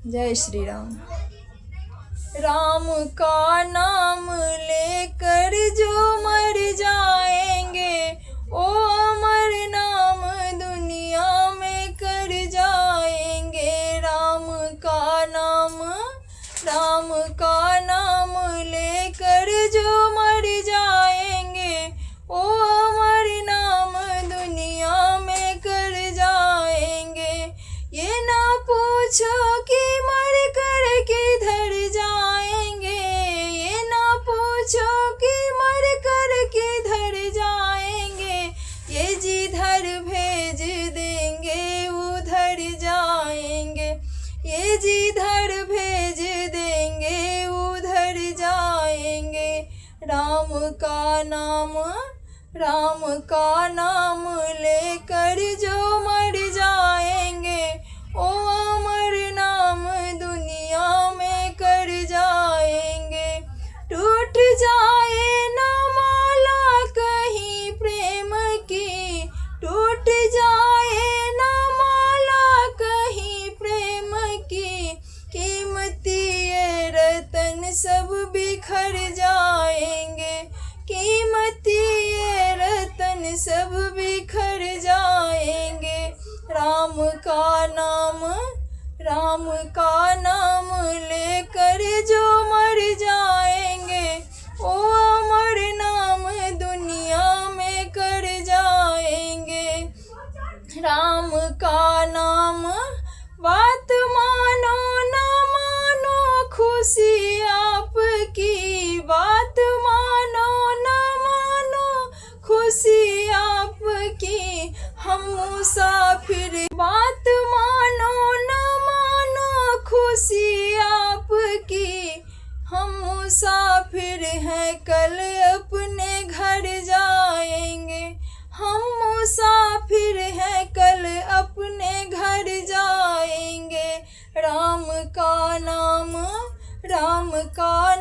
जय श्री राम। राम का नाम लेकर जो मर जाएंगे, ओ अमर नाम दुनिया में कर जाएंगे। राम का नाम लेकर जो मर जाएंगे, ओ अमर नाम दुनिया में कर जाएंगे। ये ना पूछो कि मर कर किधर जाएंगे, ये ना पूछो कि मर कर किधर जाएंगे। ये जिधर भेज देंगे उधर जाएंगे, ये जिधर भेज देंगे उधर जाएंगे। राम का नाम लेकर जो मर जाएंगे, ओ अमर नाम दुनिया में कर जाएंगे। टूट जाए ना माला कहीं प्रेम की, टूट जाए ना माला कहीं प्रेम की। कीमती ये रतन सब बिखर जाएंगे, कीमती ये रतन सब बिखर जाएंगे। राम का नाम लेकर जो मर जाएंगे, ओ अमर नाम दुनिया में कर जाएंगे। राम का नाम बात मानो ना मानो खुशी आपकी, बात मानो ना मानो खुशी आपकी। हम मुसाफिर बात मानो ना मानो खुशी आपकी। हम मुसाफिर हैं कल अपने घर जाएंगे, हम मुसाफिर हैं कल अपने घर जाएंगे। राम का